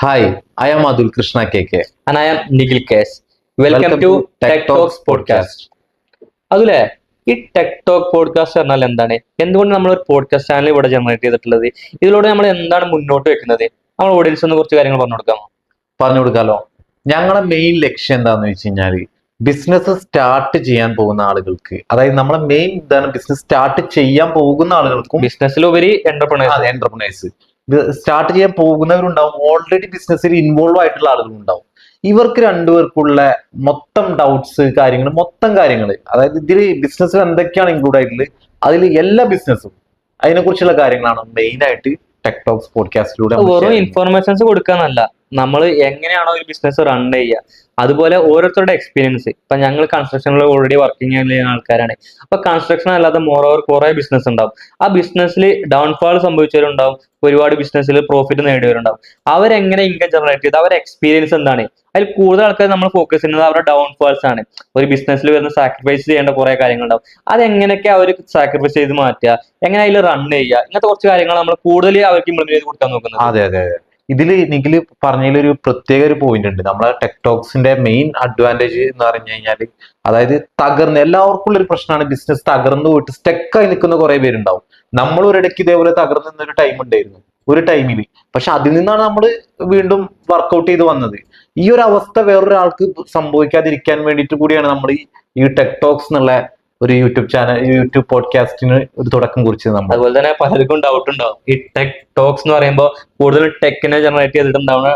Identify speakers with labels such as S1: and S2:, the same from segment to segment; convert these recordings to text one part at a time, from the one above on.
S1: Hi, I am Adul Krishna KK.
S2: And I am Nikhil Kes. Welcome to
S1: Tech
S2: Tech
S1: Talks
S2: Talks Podcast. അതുലെ ഈ tech talk podcast പറഞ്ഞാൽ എന്താണ്, എന്തുകൊണ്ട് നമ്മൾ ഒരു podcast channel ഇവിടെ generate ചെയ്തിട്ടുള്ളത്, ഇതിലൂടെ നമ്മൾ എന്താണ് മുന്നോട്ട് വെക്കുന്നത്, നമ്മൾ ഓഡിയൻസ് ഒന്ന് കുറച്ച് കാര്യങ്ങൾ പറഞ്ഞു കൊടുക്കാമോ?
S1: പറഞ്ഞു കൊടുക്കാലോ. ഞങ്ങളുടെ മെയിൻ ലക്ഷ്യം എന്താന്ന് വെച്ച് കഴിഞ്ഞാൽ ബിസിനസ് സ്റ്റാർട്ട് ചെയ്യാൻ പോകുന്ന ആളുകൾക്ക്, അതായത് നമ്മളെ മെയിൻ ഇതാണ് ബിസിനസ് സ്റ്റാർട്ട് ചെയ്യാൻ പോകുന്ന ആളുകൾക്കും
S2: ബിസിനസ്സിലുപരി എന്റർപ്രണേഴ്സ്
S1: സ്റ്റാർട്ട് ചെയ്യാൻ പോകുന്നവരുണ്ടാവും, ഓൾറെഡി ബിസിനസ്സിൽ ഇൻവോൾവ് ആയിട്ടുള്ള ആളുകളുണ്ടാവും. ഇവർക്ക് രണ്ടുപേർക്കുള്ള മൊത്തം ഡൗട്ട്സ് മൊത്തം കാര്യങ്ങൾ, അതായത് ഇതിൽ ബിസിനസ്സിൽ എന്തൊക്കെയാണ് ഇൻക്ലൂഡ് ആയിട്ടുള്ളത്, അതിൽ എല്ലാ ബിസിനസ്സും അതിനെക്കുറിച്ചുള്ള കാര്യങ്ങളാണ് മെയിൻ ആയിട്ട് ടെക് ടോക്സ് പോഡ്കാസ്റ്റിലൂടെ
S2: വെറും ഇൻഫോർമേഷൻസ് കൊടുക്കാന്നല്ല, നമ്മൾ എങ്ങനെയാണോ ഒരു ബിസിനസ് റൺ ചെയ്യുക, അതുപോലെ ഓരോരുത്തരുടെ എക്സ്പീരിയൻസ്. ഇപ്പൊ ഞങ്ങൾ കൺസ്ട്രക്ഷനിൽ ഓൾറെഡി വർക്കിംഗ് ചെയ്യുന്ന ആൾക്കാരാണ്. അപ്പൊ കൺസ്ട്രക്ഷൻ അല്ലാതെ മോർ ഓവർ കുറെ ബിസിനസ് ഉണ്ടാവും. ആ ബിസിനസ്സിൽ ഡൗൺഫാൾ സംഭവിച്ചവരുണ്ടാവും, ഒരുപാട് ബിസിനസ്സിൽ പ്രോഫിറ്റ് നേടിയവരുണ്ടാവും. അവരെങ്ങനെ ഇൻകം ജനറേറ്റ് ചെയ്ത് അവരുടെ എക്സ്പീരിയൻസ് എന്താണ്, അതിൽ കൂടുതൽ ആൾക്കാർ നമ്മൾ ഫോക്കസ് ചെയ്യുന്നത് അവരുടെ ഡൗൺഫാൾസ് ആണ്. ഒരു ബിസിനസ്സിൽ വരുന്ന സാക്രിഫൈസ് ചെയ്യേണ്ട കുറെ കാര്യങ്ങളുണ്ടാവും. അതെങ്ങനെയൊക്കെ അവർ സാക്രിഫൈസ് ചെയ്ത് മാറ്റുക, എങ്ങനെ അതിൽ റൺ ചെയ്യുക, ഇങ്ങനത്തെ കുറച്ച് കാര്യങ്ങൾ നമ്മൾ കൂടുതൽ അവർക്ക് ഇംപ്ലിമെന്റ് ചെയ്ത് കൊടുക്കാൻ നോക്കുന്നത്.
S1: അതെ അതെ അതെ ഇതില് നിഖില് പറഞ്ഞതിലൊരു പ്രത്യേക ഒരു പോയിന്റ് ഉണ്ട്. നമ്മളെ ടെക് ടോക്സിന്റെ മെയിൻ അഡ്വാൻറ്റേജ് എന്ന് പറഞ്ഞു കഴിഞ്ഞാല്, അതായത് എല്ലാവർക്കും ഉള്ള ഒരു പ്രശ്നമാണ് ബിസിനസ് തകർന്നു പോയിട്ട് സ്റ്റക്കായി നിൽക്കുന്ന കുറെ പേരുണ്ടാവും. നമ്മൾ ഒരിടയ്ക്ക് ഇതേപോലെ തകർന്നു നിന്നൊരു ടൈം ഉണ്ടായിരുന്നു, ഒരു ടൈമിൽ. പക്ഷെ അതിൽ നിന്നാണ് നമ്മൾ വീണ്ടും വർക്കൗട്ട് ചെയ്ത് വന്നത്. ഈ ഒരു അവസ്ഥ വേറൊരാൾക്ക് സംഭവിക്കാതിരിക്കാൻ വേണ്ടിയിട്ട് കൂടിയാണ് നമ്മൾ ഈ ടെക് ടോക്സ് എന്നുള്ള ഒരു യൂട്യൂബ് പോഡ്കാസ്റ്റിന് ഒരു തുടക്കം കുറിച്ചത് നമ്മൾ.
S2: അതുപോലെ തന്നെ പലർക്കും ഡൗട്ട് ഉണ്ടാവും, ഈ ടെക് ടോക്സ് എന്ന് പറയുമ്പോൾ കൂടുതൽ ടെക്കിനെ ജനറേറ്റ് ചെയ്തിട്ടുണ്ടാവുന്ന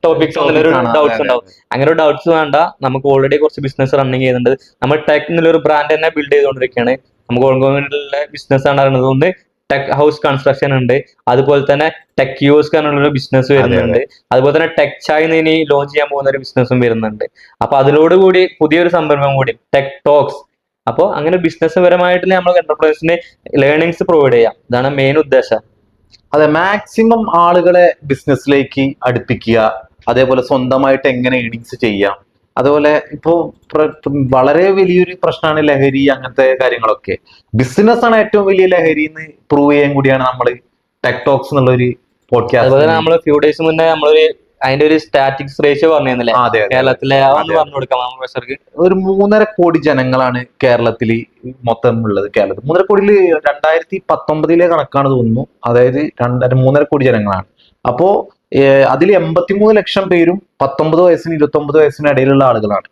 S2: ടോപ്പിക്സ് ഡൗട്ട്സ് ഉണ്ടാവും. അങ്ങനെ ഒരു ഡൗട്ട്സ് വേണ്ട, നമുക്ക് ഓൾറെഡി കുറച്ച് ബിസിനസ് റണ്ണിങ് ചെയ്യുന്നുണ്ട്. നമ്മൾ ടെക് എന്നുള്ളൊരു ബ്രാൻഡ് തന്നെ ബിൽഡ് ചെയ്തുകൊണ്ടിരിക്കുകയാണ്. നമുക്ക് ഓൺഗോയിങ്ങിലുള്ള ബിസിനസ് ആണ് പറയുന്നത്. ഒന്ന് ടെക് ഹൗസ് കൺസ്ട്രക്ഷൻ ഉണ്ട്, അതുപോലെ തന്നെ ടെക് യൂസ് എന്നുള്ള ബിസിനസ് വരുന്നുണ്ട്, അതുപോലെ തന്നെ ടെക് ചായ് ഇനി ലോഞ്ച് ചെയ്യാൻ പോകുന്ന ഒരു ബിസിനസ്സും വരുന്നുണ്ട്. അപ്പൊ അതിലോടുകൂടി പുതിയൊരു സംരംഭം കൂടി ടെക് ടോക്സ്. അപ്പോൾ അങ്ങനെ ബിസിനസ് പരമായിട്ട് നമ്മൾ എന്റർപ്രൈസിന് ലേണിംഗ്സ് പ്രൊവൈഡ് ചെയ്യാം. ഇതാണ് മെയിൻ ഉദ്ദേശം.
S1: അതെ, മാക്സിമം ആളുകളെ ബിസിനസ്സിലേക്ക് അടുപ്പിക്കുക, അതേപോലെ സ്വന്തമായിട്ട് എങ്ങനെ ഏണിങ്സ് ചെയ്യാം. അതുപോലെ ഇപ്പോ വളരെ വലിയൊരു പ്രശ്നമാണ് ലഹരി, അങ്ങനത്തെ കാര്യങ്ങളൊക്കെ. ബിസിനസ് ആണ് ഏറ്റവും വലിയ ലഹരി എന്ന് പ്രൂവ് ചെയ്യാൻ കൂടിയാണ് നമ്മൾ ടെക് ടോക്സ് എന്നുള്ള ഒരു പോഡ്കാസ്റ്റ്.
S2: അതുപോലെ നമ്മൾ ഫ്യൂ ഡേയ്സ് മുന്നേ നമ്മളൊരു അതിന്റെ ഒരു സ്റ്റാറ്റിക്സ് റേഷ്യോ പറഞ്ഞില്ലേ കേരളത്തിലെ, പറഞ്ഞു കൊടുക്കാം പ്രൊഫസർക്ക്.
S1: ഒരു 3.5 കോടി ജനങ്ങളാണ് കേരളത്തിൽ മൊത്തം ഉള്ളത്. കേരളത്തിൽ 3.5 കോടിയിൽ 2019 കണക്കാണ് തോന്നുന്നു. അതായത് 3.5 കോടി ജനങ്ങളാണ്. അപ്പോ അതിൽ 83 ലക്ഷം പേരും 19 വയസ്സിന് 29 വയസ്സിന് ഇടയിലുള്ള ആളുകളാണ്.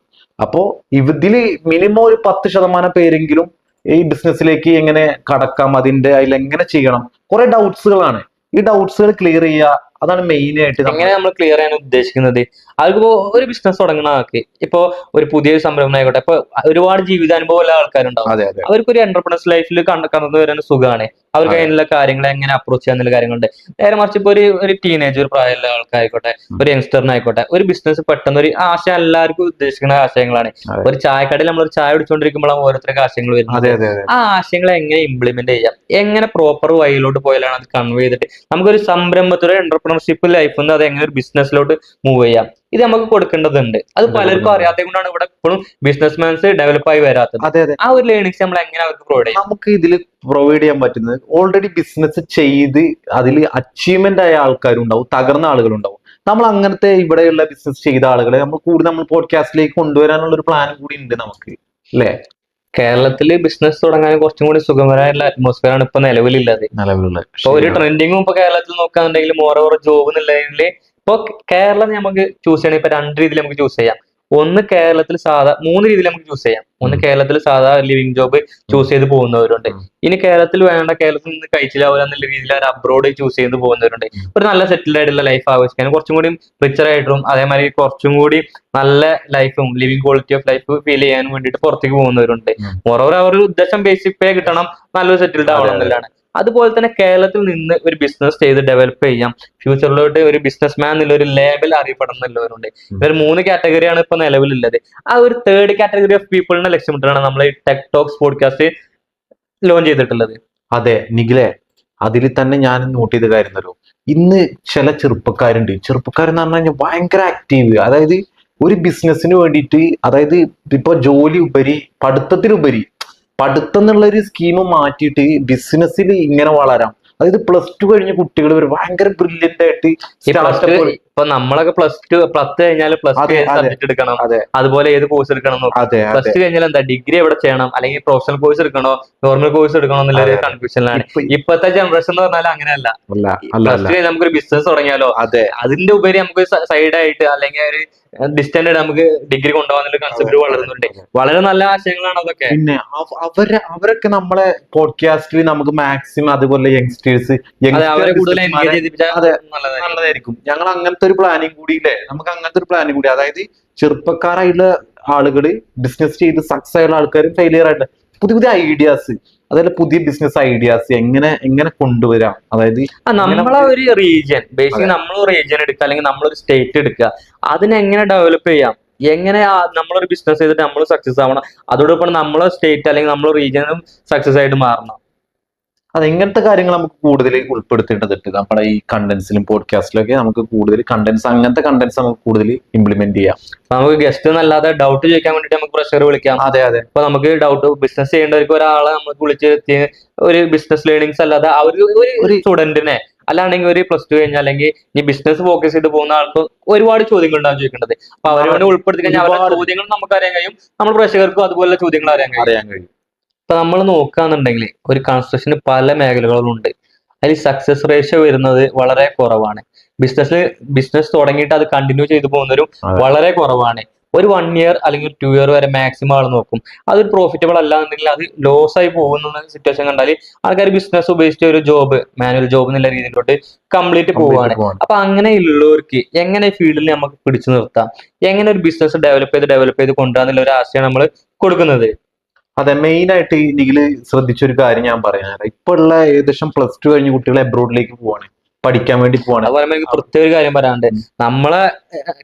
S1: അപ്പോ ഇതില് മിനിമം ഒരു 10% പേരെങ്കിലും ഈ ബിസിനസ്സിലേക്ക് എങ്ങനെ കടക്കാം, അതിൽ എങ്ങനെ ചെയ്യണം, കുറെ ഡൗട്ട്സുകളാണ്. ഈ ഡൗട്ട്സുകൾ ക്ലിയർ ചെയ്യുക, അതാണ് മെയിൻ ആയിട്ട്.
S2: എങ്ങനെ നമ്മൾ ക്ലിയർ ചെയ്യാൻ ഉദ്ദേശിക്കുന്നത്, അതിപ്പോ ഒരു ബിസിനസ് തുടങ്ങുന്ന ആൾക്ക്, ഇപ്പോ ഒരു പുതിയൊരു സംരംഭം ആയിക്കോട്ടെ, ഇപ്പൊ ഒരുപാട് ജീവിതാനുഭവം ഉള്ള ആൾക്കാരുണ്ടാവും. അവർക്ക് ഒരു എന്റർപ്രണേഴ്സ് ലൈഫിൽ കടന്നു വരാൻ സുഖമാണ്. അവർക്ക് അതിനുള്ള കാര്യങ്ങൾ എങ്ങനെ അപ്രോച്ച് ചെയ്യാന്നുള്ള കാര്യങ്ങളുണ്ട്. നേരെ മറിച്ച് ഇപ്പൊ ഒരു ടീനേജ്, ഒരു പ്രായമുള്ള ആൾക്കാരായിക്കോട്ടെ, ഒരു യങ്സ്റ്ററിനായിക്കോട്ടെ, ഒരു ബിസിനസ് പെട്ടെന്ന് ഒരു ആശയം എല്ലാവർക്കും ഉദ്ദേശിക്കുന്ന ആശയങ്ങളാണ്. ഒരു ചായക്കടയിൽ നമ്മൾ ഒരു ചായ കുടിച്ചുകൊണ്ടിരിക്കുമ്പോഴാണ് ഓരോരുത്തർക്ക് ആശയങ്ങൾ വരുന്നത്. ആ ആശയങ്ങളെ എങ്ങനെ ഇംപ്ലിമെന്റ് ചെയ്യാം, എങ്ങനെ പ്രോപ്പർ വഴിയിലോട്ട് പോയാലാണ് അത് കൺവേ ചെയ്തിട്ട് നമുക്കൊരു സംരംഭത്തിലൂടെ എന്റർപ്രണർഷിപ്പ് ലൈഫ് അത് എങ്ങനെ ഒരു ബിസിനസ്സിലോട്ട് മൂവ് ചെയ്യാം, ഇത് നമുക്ക് കൊടുക്കേണ്ടതുണ്ട്. അത് പലർക്കും അറിയാത്തത് കൊണ്ടാണ് ഇവിടെ ഇപ്പോഴും ബിസിനസ്മാൻസ് ഡെവലപ്പ് ആയി വരാത്തത്. ആ ഒരു ലേണിംഗ്സ് നമ്മൾ എങ്ങനെ അവർക്ക് പ്രൊവൈഡ് ചെയ്യാം?
S1: നമുക്ക് ഇതിൽ പ്രൊവൈഡ് ചെയ്യാൻ പറ്റുന്നത്, ഓൾറെഡി ബിസിനസ് ചെയ്ത് അതിൽ അച്ചീവ്മെന്റ് ആയ ആൾക്കാരുണ്ടാവും, തകർന്ന ആളുകളുണ്ടാവും. നമ്മൾ അങ്ങനത്തെ ഇവിടെയുള്ള ബിസിനസ് ചെയ്ത ആളുകളെ നമ്മൾ പോഡ്കാസ്റ്റിലേക്ക് കൊണ്ടുവരാനുള്ള ഒരു പ്ലാൻ കൂടി ഉണ്ട് നമുക്ക്, അല്ലേ?
S2: കേരളത്തില് ബിസിനസ് തുടങ്ങാൻ കുറച്ചും കൂടി സുഖകരമായിട്ടുള്ള അറ്റ്മോസ്ഫിയർ ആണ് ഇപ്പൊ നിലവിലുള്ളത്. ഇപ്പൊ ഒരു ട്രെൻഡിങ്ങും ഇപ്പൊ കേരളത്തിൽ നോക്കുകയാണെന്നുണ്ടെങ്കിൽ മോർ ഓവർ ജോബ് എന്നുള്ളതിൽ ഇപ്പൊ കേരളം നമുക്ക് ചൂസ് ചെയ്യണം. ഇപ്പൊ 2 രീതിയിൽ നമുക്ക് ചൂസ് ചെയ്യാം. ഒന്ന് കേരളത്തിൽ 3 രീതിയിൽ നമുക്ക് ചൂസ് ചെയ്യാം. ഒന്ന് കേരളത്തിൽ സാധാ ലിവിങ് ജോബ് ചൂസ് ചെയ്ത് പോകുന്നവരുണ്ട്. ഇനി കേരളത്തിൽ വേണ്ട, കേരളത്തിൽ നിന്ന് കഴിച്ചിലാവില്ല എന്നുള്ള രീതിയിൽ അവർ അബ്രോഡ് ചൂസ് ചെയ്ത് പോകുന്നവരുണ്ട്. ഒരു നല്ല സെറ്റിൽഡ് ആയിട്ടുള്ള ലൈഫ് ആവശ്യമാണ്, കുറച്ചും കൂടി റിച്ചർ ആയിട്ടും അതേമാതിരി കുറച്ചും കൂടി നല്ല ലൈഫും living quality of life feel ചെയ്യാൻ വേണ്ടിയിട്ട് പുറത്തേക്ക് പോകുന്നവരുണ്ട്. മോറോവർ അവരുടെ ഉദ്ദേശം ബേസിക് പേ കിട്ടണം, നല്ലൊരു സെറ്റിൽഡ് ആവണം എന്നുള്ളതാണ്. അതുപോലെ തന്നെ കേരളത്തിൽ നിന്ന് ഒരു ബിസിനസ് ചെയ്ത് ഡെവലപ്പ് ചെയ്യാം, ഫ്യൂച്ചറിലോട്ട് ഒരു ബിസിനസ് മാൻ എന്നുള്ള ഒരു ലേബൽ അറിയപ്പെടുന്നുള്ളവരുണ്ട്. ഇവർ 3 കാറ്റഗറിയാണ് ഇപ്പൊ നിലവിലുള്ളത്. ആ ഒരു 3rd കാറ്റഗറി ഓഫ് പീപ്പിളിനെ ലക്ഷ്യമിട്ടാണ് നമ്മൾ ഈ ടെക് ടോക്സ് പോഡ്കാസ്റ്റ് ലോഞ്ച് ചെയ്തിട്ടുള്ളത്.
S1: അതെ നിഖിലെ, അതിൽ തന്നെ ഞാൻ നോട്ട് ചെയ്ത കാര്യം, ഇന്ന് ചില ചെറുപ്പക്കാരെന്ന് പറഞ്ഞു കഴിഞ്ഞാൽ ഭയങ്കര ആക്റ്റീവ്. അതായത് ഒരു ബിസിനസ്സിന് വേണ്ടിയിട്ട്, അതായത് ഇപ്പൊ ജോലി ഉപരി പഠിത്തം എന്നുള്ള ഒരു സ്കീം മാറ്റിയിട്ട് ബിസിനസ്സിൽ ഇങ്ങനെ വളരാം. അതായത് +2 കഴിഞ്ഞ കുട്ടികൾ വരെ ഭയങ്കര ബ്രില്യന്റ് ആയിട്ട്
S2: ഇപ്പൊ നമ്മളൊക്കെ +10 കഴിഞ്ഞാൽ +2
S1: അതെ,
S2: ഏത്
S1: അതെ,
S2: സബ്ജക്ട് എടുക്കണം,
S1: അതെ,
S2: അതുപോലെ ഏത് കോഴ്സ് എടുക്കണം നോക്കും.
S1: അതെ, അതെ,
S2: +2 കഴിഞ്ഞാൽ എന്താ ഡിഗ്രി എവിടെ ചെയ്യണം, അല്ലെങ്കിൽ പ്രൊഫഷണൽ കോഴ്സ് എടുക്കണോ നോർമൽ കോഴ്സ് എടുക്കണോ എന്നുള്ളൊരു
S1: അതെ, അതെ.
S2: കൺഫ്യൂഷനിലാണ്.
S1: ഇപ്പൊ
S2: ഇപ്പോഴത്തെ ജനറേഷൻ എന്ന് പറഞ്ഞാൽ അങ്ങനെയല്ല.
S1: അല്ല അല്ല
S2: +2
S1: അല്ല
S2: കഴിഞ്ഞാൽ നമുക്കൊരു ബിസിനസ് തുടങ്ങിയാലോ,
S1: അതെ,
S2: അതിന്റെ ഉപരി നമുക്ക് സൈഡായിട്ട് അല്ലെങ്കിൽ ഒരു ഡിസ്റ്റന്റ് ആയിട്ട് നമുക്ക് ഡിഗ്രി കൊണ്ടുപോകാനുള്ള
S1: അതെ,
S2: കൺസെപ്റ്റ്
S1: അതെ,
S2: വളരുന്നുണ്ട്.
S1: അതെ.
S2: വളരെ നല്ല ആശയങ്ങളാണ് അതൊക്കെ.
S1: പിന്നെ അവരൊക്കെ നമ്മളെ പോഡ്കാസ്റ്റിൽ നമുക്ക് മാക്സിമം അതുപോലെ യങ്സ്റ്റേഴ്സ്
S2: അതെ, അവരെ കൂടുതൽ
S1: ബിസിനസ്മാരെ
S2: എൻഗേജ് ചെയ്യിപ്പിച്ചാൽ
S1: അതെ
S2: നല്ലതായിരിക്കും.
S1: നല്ലതായിരിക്കും. ഞങ്ങൾ അങ്ങനത്തെ ഒരു പ്ലാനിങ് കൂടി ഇല്ലേ, നമുക്ക് അങ്ങനത്തെ ഒരു പ്ലാനിങ് കൂടി, അതായത് ചെറുപ്പക്കാരായിട്ടുള്ള ആളുകള് ബിസിനസ് ചെയ്ത് സക്സസ് ആയുള്ള ആൾക്കാരും ഫെയിലിയർ ആയിട്ട് പുതിയ പുതിയ ഐഡിയാസ്, അതായത് പുതിയ ബിസിനസ് ഐഡിയാസ് എങ്ങനെ എങ്ങനെ കൊണ്ടുവരാം, അതായത് എങ്ങനെ
S2: നമ്മളെ
S1: നമുക്ക്
S2: ഒരു റീജിയൻ ബേസിക്കലി
S1: അതെ
S2: നമ്മളൊരു റീജിയൻ എടുക്കുക, അല്ലെങ്കിൽ നമ്മളൊരു സ്റ്റേറ്റ് എടുക്കുക, അതിനെങ്ങനെ ഡെവലപ്പ് ചെയ്യാം, എങ്ങനെ നമ്മളൊരു ബിസിനസ് ചെയ്തിട്ട് നമ്മൾ സക്സസ് ആവണം, അതോടൊപ്പം നമ്മളെ സ്റ്റേറ്റ് അല്ലെങ്കിൽ നമ്മളെ റീജിയനും സക്സസ് ആയിട്ട് മാറണം.
S1: അത് ഇങ്ങനത്തെ കാര്യങ്ങൾ നമുക്ക് കൂടുതൽ ഉൾപ്പെടുത്തേണ്ടതുണ്ട്. നമ്മുടെ ഈ കണ്ടന്റ്സിലും പോഡ്കാസ്റ്റിലും ഒക്കെ നമുക്ക് കൂടുതൽ കണ്ടന്റ്സ്, അങ്ങനത്തെ കണ്ടന്റ്സ് നമുക്ക് കൂടുതൽ ഇംപ്ലിമെന്റ് ചെയ്യാം.
S2: അപ്പൊ നമുക്ക് ഗസ്റ്റ് എന്നല്ലാതെ ഡൗട്ട് ചോദിക്കാൻ വേണ്ടിട്ട് നമുക്ക് പ്രഷർ വിളിക്കാം.
S1: അതെ അതെ
S2: ഇപ്പൊ നമുക്ക് ഡൗട്ട് ബിസിനസ് ചെയ്യേണ്ടവർക്ക് ഒരാളെ നമുക്ക് വിളിച്ച് ഒരു ബിസിനസ് ലേണിംഗ്സ് അല്ലാതെ ആ ഒരു സ്റ്റുഡന്റിനെ, അല്ലാണെങ്കിൽ ഒരു +2 കഴിഞ്ഞാൽ അല്ലെങ്കിൽ ഈ ബിസിനസ് ഫോക്കസ് ചെയ്ത് പോകുന്ന ആൾക്ക് ഒരുപാട് ചോദ്യങ്ങൾ ഉണ്ടാവും ചോദിക്കേണ്ടത്. അപ്പൊ അവരോട് ഉൾപ്പെടുത്തി കഴിഞ്ഞാൽ അവരുടെ
S1: ഒരുപാട്
S2: ചോദ്യങ്ങൾ നമുക്ക് അറിയാൻ കഴിയും, നമ്മൾ പ്രേക്ഷകർക്കും അതുപോലെ ചോദ്യങ്ങൾ അറിയാൻ കഴിയും.
S1: അറിയാൻ കഴിയും.
S2: ഇപ്പൊ നമ്മൾ നോക്കുകയാണെന്നുണ്ടെങ്കിൽ ഒരു കൺസ്ട്രക്ഷന് പല മേഖലകളും ഉണ്ട്. അതിൽ സക്സസ് റേഷ്യോ വരുന്നത് വളരെ കുറവാണ്. ബിസിനസ് തുടങ്ങിയിട്ട് അത് കണ്ടിന്യൂ ചെയ്തു പോകുന്നവരും
S1: അതെ
S2: വളരെ കുറവാണ്. ഒരു 1 ഇയർ അല്ലെങ്കിൽ 2 ഇയർ വരെ മാക്സിമം ആൾ നോക്കും. അതൊരു പ്രോഫിറ്റബിൾ അല്ല എന്നുണ്ടെങ്കിൽ അത് ലോസ് ആയി പോകുന്ന സിറ്റുവേഷൻ കണ്ടാൽ ആൾക്കാർ ബിസിനസ് ഉപയോഗിച്ചിട്ട് ഒരു മാനുവൽ ജോബ് എന്നുള്ള രീതിയിലോട്ട് കംപ്ലീറ്റ് പോവുകയാണ്.
S1: പോവാണ്.
S2: അപ്പൊ അങ്ങനെയുള്ളവർക്ക് എങ്ങനെ ഫീൽഡിൽ നമുക്ക് പിടിച്ചു നിർത്താം, എങ്ങനെ ഒരു ബിസിനസ് ഡെവലപ്പ് ചെയ്ത് കൊണ്ടുവരാന്നുള്ള ഒരു ആശയം നമ്മൾ കൊടുക്കുന്നത്.
S1: അതെ, മെയിൻ ആയിട്ട് നിഖില് ശ്രദ്ധിച്ചൊരു കാര്യം ഞാൻ പറയാം. ഇപ്പൊ ഉള്ള ഏകദേശം +2 കഴിഞ്ഞ കുട്ടികൾ എബ്രോഡിലേക്ക് പോവാണ്, പഠിക്കാൻ വേണ്ടി പോവാണ്.
S2: അതുപോലെ എനിക്ക് പ്രത്യേക ഒരു കാര്യം പറയാനുണ്ട്. നമ്മളെ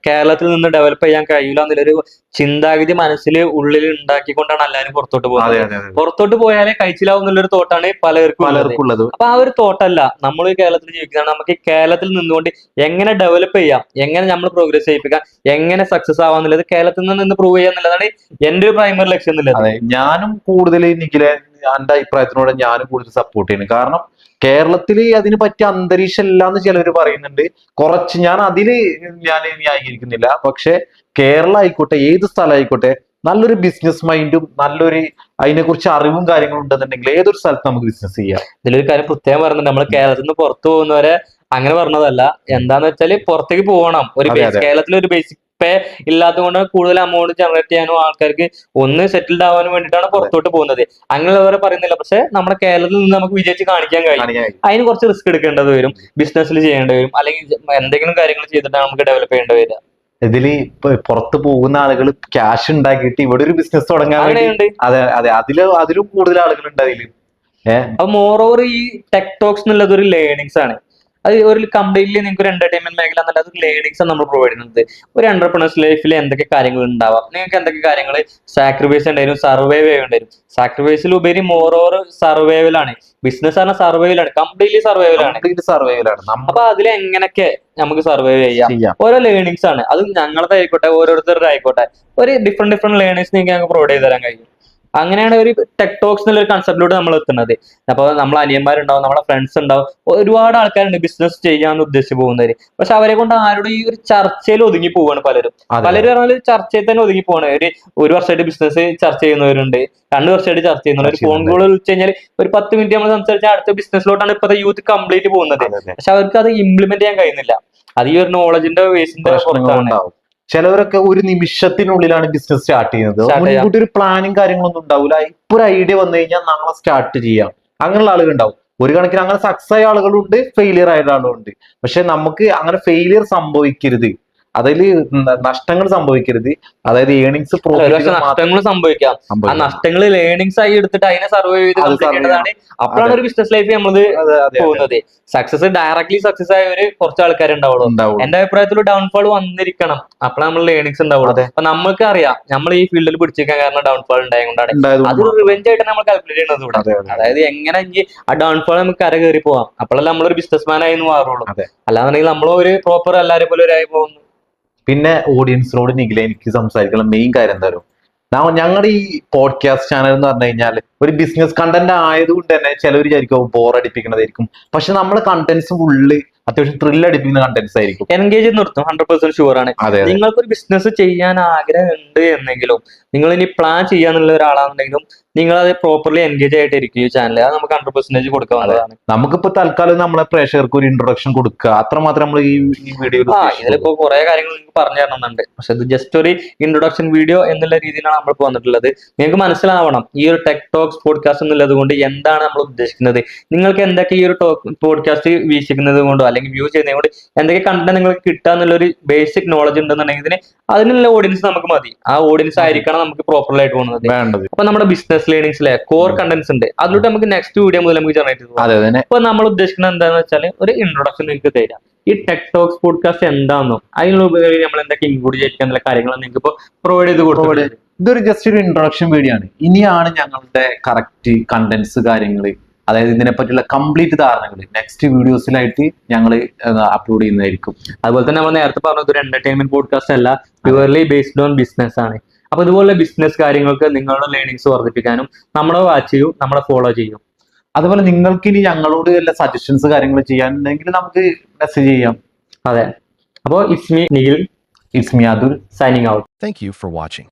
S2: കേരളത്തിൽ നിന്ന് ഡെവലപ്പ് ചെയ്യാൻ കഴിയില്ല എന്നുള്ളൊരു ചിന്താഗതി മനസ്സിൽ ഉള്ളിൽ ഉണ്ടാക്കിക്കൊണ്ടാണ് എല്ലാവരും പുറത്തോട്ട്
S1: അതെ
S2: പോകുന്നത്.
S1: അതെ അതെ
S2: പുറത്തോട്ട് പോയാലേ കഴിച്ചിലാവും എന്നുള്ളൊരു തോട്ടാണ് പലർക്കും ഉള്ളത്.
S1: പലർക്കും ഉള്ളത്.
S2: അപ്പൊ ആ ഒരു തോട്ടല്ല നമ്മൾ ഈ കേരളത്തിൽ ജീവിക്കുന്നതാണ്. നമുക്ക് ഈ കേരളത്തിൽ നിന്നുകൊണ്ട് എങ്ങനെ ഡെവലപ്പ് ചെയ്യാം, എങ്ങനെ നമ്മൾ പ്രോഗ്രസ് ചെയ്യിപ്പിക്കാം, എങ്ങനെ സക്സസ് ആവാം എന്നുള്ളത് കേരളത്തിൽ നിന്ന് പ്രൂവ് ചെയ്യുക എന്നുള്ളതാണ് എന്റെ ഒരു പ്രൈമറി ലക്ഷ്യം എന്നുള്ളത്.
S1: അതെ, ഞാനും കൂടുതൽ നിഖിലെ എന്റെ അഭിപ്രായത്തിനോട് ഞാനും കൂടുതൽ സപ്പോർട്ട് ചെയ്യുന്നു. കാരണം കേരളത്തിൽ അതിന് പറ്റിയ അന്തരീക്ഷം ഇല്ല എന്ന് ചിലർ പറയുന്നുണ്ട്. കുറച്ച് ഞാൻ ന്യായീകരിക്കുന്നില്ല. പക്ഷെ കേരളം ആയിക്കോട്ടെ, ഏത് സ്ഥലം ആയിക്കോട്ടെ, നല്ലൊരു ബിസിനസ് മൈൻഡും നല്ലൊരു അതിനെക്കുറിച്ച് അറിവും കാര്യങ്ങളും ഉണ്ടെന്നുണ്ടെങ്കിൽ ഏതൊരു സ്ഥലത്ത് നമുക്ക് ബിസിനസ് ചെയ്യാം.
S2: ഇതിലൊരു കാര്യം പ്രത്യേകം പറയുന്നുണ്ട്, നമ്മൾ കേരളത്തിൽ നിന്ന് പുറത്തു പോകുന്നവരെ അങ്ങനെ പറഞ്ഞതല്ല. എന്താന്ന് വെച്ചാല് പുറത്തേക്ക് പോകണം. ഒരു
S1: അതെ അതെ
S2: കേരളത്തിൽ ഒരു ബേസിക് പേ ഇല്ലാത്തതുകൊണ്ട് കൂടുതൽ എമൗണ്ട് ജനറേറ്റ് ചെയ്യാനും ആൾക്കാർക്ക് ഒന്ന് സെറ്റിൽഡ് ആവാനും വേണ്ടിയിട്ടാണ്
S1: അതെ
S2: പുറത്തോട്ട് പോകുന്നത്. അങ്ങനെയുള്ളവരെ പറയുന്നില്ല. പക്ഷെ നമ്മുടെ കേരളത്തിൽ നിന്ന് നമുക്ക് വിജയിച്ച് കാണിക്കാൻ കഴിയും.
S1: കാണിക്കാൻ കഴിയും.
S2: അതിന് കുറച്ച് റിസ്ക് എടുക്കേണ്ടത് വരും, ബിസിനസ്സിൽ ചെയ്യേണ്ടി വരും, അല്ലെങ്കിൽ എന്തെങ്കിലും കാര്യങ്ങൾ ചെയ്തിട്ടാണ് നമുക്ക് ഡെവലപ്പ് ചെയ്യേണ്ടി വരിക.
S1: ഇതില് ഇപ്പൊ പുറത്ത് പോകുന്ന ആളുകൾ ക്യാഷ് ഉണ്ടാക്കിയിട്ട് ഇവിടെ ഒരു ബിസിനസ് തുടങ്ങാൻ വേണ്ടി,
S2: അങ്ങനെയുണ്ട്.
S1: അതെ അതെ, അതിലും കൂടുതൽ ആളുകൾ ഉണ്ട് അതില്. ഏഹ്
S2: അപ്പൊ മോർ ഓവർ ഈ ടെക് ടോക്സ് എന്നുള്ളത് ഒരു ലേണിംഗ്സ് ആണ്. അത് ഒരു കംപ്ലീറ്റ്ലി നിങ്ങൾക്ക് ഒരു എന്റർടൈൻമെന്റ് മേഖല എന്നല്ല, അത് ലേണിംഗ്സ് ആണ് നമ്മൾ പ്രൊവൈഡ് ചെയ്യുന്നത്. ഒരു എന്റർപ്രണേഴ്സ് ലൈഫിൽ എന്തൊക്കെ കാര്യങ്ങൾ ഉണ്ടാവാം, നിങ്ങൾക്ക് എന്തൊക്കെ കാര്യങ്ങൾ സാക്രിഫൈസ് ഉണ്ടായിരുന്നു, സർവൈവ് ചെയ്യേണ്ടി. സാക്രിഫൈസിൽ ഉപരി മോർ ഓവർ സർവൈവലാണ്. ബിസിനസ് ആണ് സർവൈവലാണ്, കംപ്ലീറ്റ്ലി സർവൈവലാണ്.
S1: കംപ്ലീറ്റ് സർവൈവലാണ് നമ്മൾ
S2: അപ്പൊ അതിൽ എങ്ങനെയൊക്കെ നമുക്ക് സർവൈവ് ചെയ്യാം,
S1: ചെയ്യാം.
S2: ഓരോ ലേണിംഗ്സ് ആണ്. അത് ഞങ്ങളുടെ ആയിക്കോട്ടെ ഓരോരുത്തരുടെ ആയിക്കോട്ടെ, ഒരു ഡിഫറെന്റ് ലേണിംഗ്സ് നിങ്ങൾക്ക് പ്രൊവൈഡ് ചെയ്ത് തരാൻ കഴിയും. അങ്ങനെയാണ് ഒരു ടെക് ടോക്സ് എന്നുള്ള ഒരു കൺസെപ്റ്റിലൂടെ നമ്മൾ എത്തുന്നത്. അപ്പൊ നമ്മളെ അനിയന്മാരുണ്ടാവും, നമ്മളെ ഫ്രണ്ട്സ് ഉണ്ടാവും, ഒരുപാട് ആൾക്കാരുണ്ട് ബിസിനസ് ചെയ്യാന്ന് ഉദ്ദേശിച്ച് പോകുന്നവര്. പക്ഷെ അവരെ കൊണ്ട് ആരോടും ഈ ഒരു ചർച്ചയിൽ ഒതുങ്ങി പോവാണ് പലരും.
S1: അതെ
S2: പലരും പറഞ്ഞാൽ ചർച്ചയിൽ തന്നെ ഒതുങ്ങി പോവാണ്. ഒരു വർഷമായിട്ട് ബിസിനസ് ചർച്ച ചെയ്യുന്നവരുണ്ട്, 2 വർഷമായിട്ട് ചർച്ച ചെയ്യുന്നവർ. ഒരു ഫോൺ കോൾ വിളിച്ചു കഴിഞ്ഞാൽ ഒരു 10 മിനിറ്റ് നമ്മൾ സംസാരിച്ചാൽ അടുത്ത ബിസിനസ്സിലോട്ടാണ് ഇപ്പോഴത്തെ യൂത്ത് കംപ്ലീറ്റ് പോകുന്നത്.
S1: അതെ അതെ
S2: പക്ഷെ അവർക്ക് അത് ഇംപ്ലിമെന്റ് ചെയ്യാൻ കഴിയുന്നില്ല. അത് ഈ ഒരു നോളജിന്റെ ബേസിന്റെ പുറത്താണ്.
S1: പ്രശ്നങ്ങളുണ്ടാവും. ചിലവരൊക്കെ ഒരു നിമിഷത്തിനുള്ളിലാണ് ബിസിനസ് സ്റ്റാർട്ട് ചെയ്യുന്നത്.
S2: സ്റ്റാർട്ട് ചെയ്യാം.
S1: മുൻകൂട്ടി ഒരു പ്ലാനും കാര്യങ്ങളൊന്നും ഉണ്ടാവില്ല. ഇപ്പൊ ഒരു ഐഡിയ വന്നു കഴിഞ്ഞാൽ നാളെ സ്റ്റാർട്ട് ചെയ്യാം, അങ്ങനെയുള്ള ആളുകൾ ഉണ്ടാവും. ഒരു കണക്കിന് അങ്ങനെ സക്സസ് ആയ ആളുകളുണ്ട്, ഫെയിലിയർ ആയ ആളുകളുണ്ട്. പക്ഷെ നമുക്ക് അങ്ങനെ ഫെയിലിയർ സംഭവിക്കരുത്, അതിൽ നഷ്ടങ്ങൾ സംഭവിക്കരുത്. അതായത് ഏണിങ്സ്
S2: ഒരുപക്ഷെ നഷ്ടങ്ങൾ സംഭവിക്കാം. ആ നഷ്ടങ്ങൾ ലേണിംഗ്സ് ആയി എടുത്തിട്ട് അതിനെ സർവൈവ് ചെയ്ത് complete ചെയ്യേണ്ടതാണ്. അപ്പോഴാണ് ഒരു ബിസിനസ് ലൈഫ് നമ്മള് പോകുന്നത്. സക്സസ് ഡയറക്ട്ലി സക്സസ് ആയവര് കുറച്ച് ആൾക്കാരുണ്ടാവുള്ളൂ. എന്റെ അഭിപ്രായത്തിൽ ഡൗൺഫാൾ വന്നിരിക്കണം, അപ്പോഴാണ് നമ്മൾ ലേണിംഗ്സ് ഉണ്ടാവുള്ളൂ. അപ്പൊ നമുക്ക് അറിയാം നമ്മൾ ഈ ഫീൽഡിൽ പിടിച്ചിരിക്കാൻ കാരണം ഡൗൺഫാൾ ഉണ്ടായതുകൊണ്ടാണ്. അത് റിവെഞ്ച് ആയിട്ട് നമ്മൾ കാൽക്കുലേറ്റ് ചെയ്യുന്നത് ഇവിടെ. അതായത് എങ്ങനെ ആ ഡൗൺഫാൾ നമുക്ക് കര കയറി പോവാം, അപ്പോഴല്ല നമ്മളൊരു ബിസിനസ് മാൻ ആയി മാറുള്ളൂ. അല്ലാന്നുണ്ടെങ്കിൽ നമ്മൾ ഒരു പ്രോപ്പർ എല്ലാവരെ പോലെ ഒരായി പോകുന്നു.
S1: പിന്നെ ഓഡിയൻസിനോട് നിഖില എനിക്ക് സംസാരിക്കുന്ന മെയിൻ കാര്യം എന്തായാലും, ഞങ്ങളുടെ ഈ പോഡ്കാസ്റ്റ് ചാനൽ എന്ന് പറഞ്ഞു കഴിഞ്ഞാൽ ഒരു ബിസിനസ് കണ്ടന്റ് ആയതുകൊണ്ട് തന്നെ ചിലവർ വിചാരിക്കും ബോർ അടിപ്പിക്കണതായിരിക്കും. പക്ഷെ നമ്മളെ കണ്ടന്റ്സ് ഫുള്ള് അത്യാവശ്യം ത്രില്ല് അടിപ്പിക്കുന്ന കണ്ടന്റ്സ് ആയിരിക്കും.
S2: എൻഗേജ് നിർത്തും 100% ഷുവർ ആണ്.
S1: അതെ അതെ
S2: നിങ്ങൾക്കൊരു ബിസിനസ് ചെയ്യാൻ ആഗ്രഹം ഉണ്ട് എന്നെങ്കിലും നിങ്ങൾ ഇനി പ്ലാൻ ചെയ്യാന്നുള്ള ഒരാളാണെന്നുണ്ടെങ്കിലും നിങ്ങൾ അത് പ്രോപ്പർലി എൻഗേജ് ആയിട്ടിരിക്കും ഈ ചാനൽ. അത് നമുക്ക് 100% കൊടുക്കാവുന്നതാണ്.
S1: നമുക്കിപ്പോ തൽക്കാലം നമ്മളെ പ്രേക്ഷകർക്ക് ഒരു ഇൻട്രൊഡക്ഷൻ കൊടുക്കുക, അത്രമാത്രം നമ്മൾ ഈ വീഡിയോയിൽ
S2: ഇതിലിപ്പോ കുറെ കാര്യങ്ങൾ നിങ്ങൾക്ക് പറഞ്ഞു തരണമെന്നുണ്ട്. പക്ഷെ ഇത് ജസ്റ്റ് ഒരു ഇൻട്രൊഡക്ഷൻ വീഡിയോ എന്നുള്ള രീതിയിലാണ് നമ്മൾ വന്നിട്ടുള്ളത്. നിങ്ങൾക്ക് മനസ്സിലാവണം ഈ ഒരു ടെക് ടോക്സ് പോഡ്കാസ്റ്റ് എന്നുള്ളത് കൊണ്ട് എന്താണ് നമ്മൾ ഉദ്ദേശിക്കുന്നത്. നിങ്ങൾക്ക് എന്തൊക്കെ ഈ ഒരു പോഡ്കാസ്റ്റ് വീക്ഷിക്കുന്നത് കൊണ്ടോ അല്ലെങ്കിൽ വ്യൂ ചെയ്യുന്നത് കൊണ്ട് എന്തൊക്കെ കണ്ടന്റ് നിങ്ങൾക്ക് കിട്ടുക എന്നുള്ള ഒരു ബേസിക് നോളജ് ഉണ്ടെന്നുണ്ടെങ്കിൽ അതിനുള്ള ഓഡിയൻസ് നമുക്ക് മതി. ആ ഓഡിയൻസ് ആയിരിക്കണം നമുക്ക് പ്രോപ്പർലി ആയിട്ട് പോകുന്നത്. അപ്പൊ നമ്മുടെ ബിസിനസ് ലേണിംഗ്സിലെ കോർ കണ്ടന്റ്സ് ഉണ്ട്, അതിലൂടെ നമുക്ക് നെക്സ്റ്റ് വീഡിയോ മുതൽ നമുക്ക് ജനറേറ്റ് ചെയ്യാം. അപ്പൊ നമ്മൾ ഉദ്ദേശിക്കുന്നത് എന്താണെന്ന് വെച്ചാൽ ഒരു ഇൻട്രൊഡക്ഷൻ നിങ്ങൾക്ക് തരാം. ഈ ടെക് ടോക്സ് പോഡ്കാസ്റ്റ് എന്താണെന്നോ അതിനുപരി നമ്മൾ എന്തൊക്കെ ഇൻക്ലൂഡ് ചെയ്യാനുള്ള കാര്യങ്ങൾ നിങ്ങൾക്ക് ഇപ്പോൾ പ്രൊവൈഡ് ചെയ്ത് കൊടുക്കും.
S1: ഇതൊരു ജസ്റ്റ് ഒരു ഇൻട്രൊഡക്ഷൻ വീഡിയോ ആണ്. ഇനിയാണ് ഞങ്ങളുടെ കറക്റ്റ് കണ്ടന്റ്സ് കാര്യങ്ങൾ, അതായത് ഇതിനെ പറ്റിയുള്ള കംപ്ലീറ്റ് ധാരണകൾ നെക്സ്റ്റ് വീഡിയോസിലായിട്ട് ഞങ്ങൾ അപ്ലോഡ് ചെയ്യുന്നതായിരിക്കും.
S2: അതുപോലെ തന്നെ നമ്മൾ നേരത്തെ പറഞ്ഞത് ഒരു എന്റർടൈൻമെന്റ് പോഡ്കാസ്റ്റ് അല്ല, പ്യുവർലി ബേസ്ഡ് ഓൺ ബിസിനസ് ആണ്. അപ്പൊ ഇതുപോലെ ബിസിനസ് കാര്യങ്ങൾക്ക് നിങ്ങളുടെ ലേണിംഗ്സ് വർദ്ധിപ്പിക്കാനും നമ്മളെ വാച്ച് ചെയ്യും, നമ്മളെ ഫോളോ ചെയ്യും.
S1: അതുപോലെ നിങ്ങൾക്ക് ഇനി ഞങ്ങളോട് വല്ല സജഷൻസ് കാര്യങ്ങൾ ചെയ്യാനുണ്ടെങ്കിൽ നമുക്ക് മെസ്സേജ് ചെയ്യാം.
S2: അതെ, അപ്പോൾ it's me Nikhil,
S1: it's me Atul,
S2: signing out.
S3: Thank you for watching.